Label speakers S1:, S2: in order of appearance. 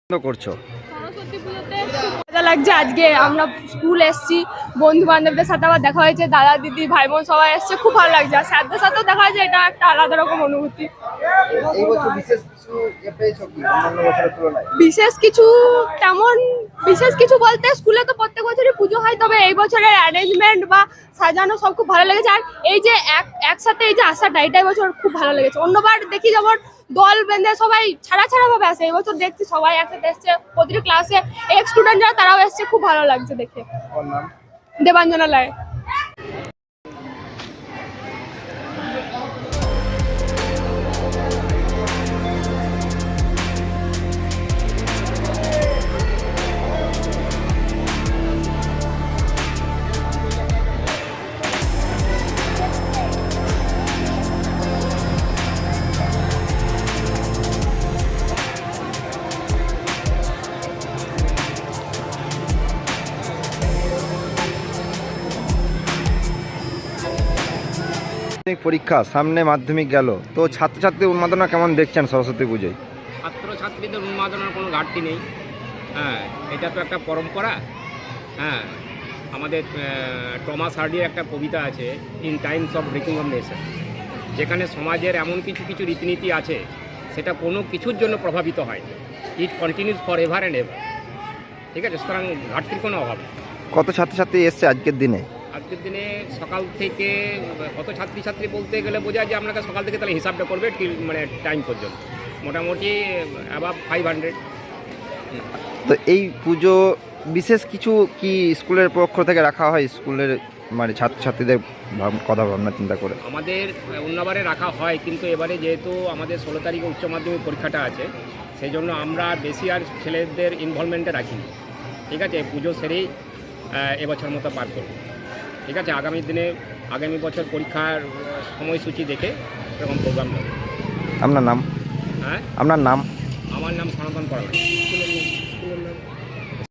S1: করছো?
S2: সরস্বতী পুজোতে খুব মজা লাগছে। আজকে আমরা স্কুল এসেছি, বন্ধু বান্ধবদের সাথে আবার দেখা হয়েছে, দাদা দিদি ভাই বোন সবাই এসছে, খুব ভালো লাগছে। আর স্যারদের সাথেও দেখা হয়েছে, এটা একটা আলাদা রকম অনুভূতি।
S1: এই বছর বিশেষ কিছু পেয়েছো কি অন্যান্য বছরের তুলনায়?
S2: বিশেষ কিছু বলতে স্কুলে তো প্রত্যেক বছরই পুজো হয়, তবে এই বছরের অ্যারেঞ্জমেন্ট বা সাজানো সব খুব ভালো লেগেছে। আর এই যে একসাথে এই যে আসাটা, এটাই বছর খুব ভালো লেগেছে। অন্যবার দেখি যেমন দল বেঁধে সবাই ছাড়া ছাড়া ভাবে আসে, এই বছর দেখছি সবাই একসাথে এসছে, প্রতিটি ক্লাসে এক্স স্টুডেন্ট যারা তারাও এসছে, খুব ভালো লাগছে দেখে।
S1: ওর নাম?
S2: দেবাঞ্জনা রায়।
S1: পরীক্ষা সামনে, মাধ্যমিক গেল, তো ছাত্রছাত্রী উন্মাদনা কেমন দেখছেন সরস্বতী পুজোয়?
S3: ছাত্রছাত্রীদের উন্মাদনার কোনো ঘাটতি নেই। হ্যাঁ, এটা তো একটা পরম্পরা। হ্যাঁ, আমাদের টমাস হার্ডির একটা কবিতা আছে, in Times of breaking of nation, যেখানে সমাজের এমন কিছু কিছু রীতিনীতি আছে সেটা কোনো কিছুর জন্য প্রভাবিত হয়, it continues for ever and ever. ঠিক আছে, সুতরাং ঘাটতির কোনো অভাব নেই।
S1: কত ছাত্রছাত্রী এসছে আজকের দিনে?
S3: আজকের দিনে সকাল থেকে কত ছাত্রী বলতে গেলে বোঝা যায় আপনাকে সকাল থেকে তাহলে হিসাবটা করবে মানে টাইম পর্যন্ত, মোটামুটি অ্যাবাভ 500।
S1: তো এই পুজো বিশেষ কিছু কি স্কুলের পক্ষ থেকে রাখা হয়, স্কুলের মানে ছাত্রছাত্রীদের কথা ভাবনা চিন্তা করে?
S3: আমাদের অন্যবারে রাখা হয়, কিন্তু এবারে যেহেতু আমাদের 16 তারিখে উচ্চ মাধ্যমিক পরীক্ষাটা আছে, সেই জন্য আমরা বেশি আর ছেলেদের ইনভলভমেন্টে রাখিনি। ঠিক আছে, পুজো সেরেই এবছর মতো পার করব। ঠিক আছে, আগামী বছর পরীক্ষার সময়সূচি দেখে এরকম প্রোগ্রাম নেব।
S1: আপনার নাম?
S3: হ্যাঁ,
S1: আপনার নাম?
S3: আমার নাম সনাতন পরামানিক।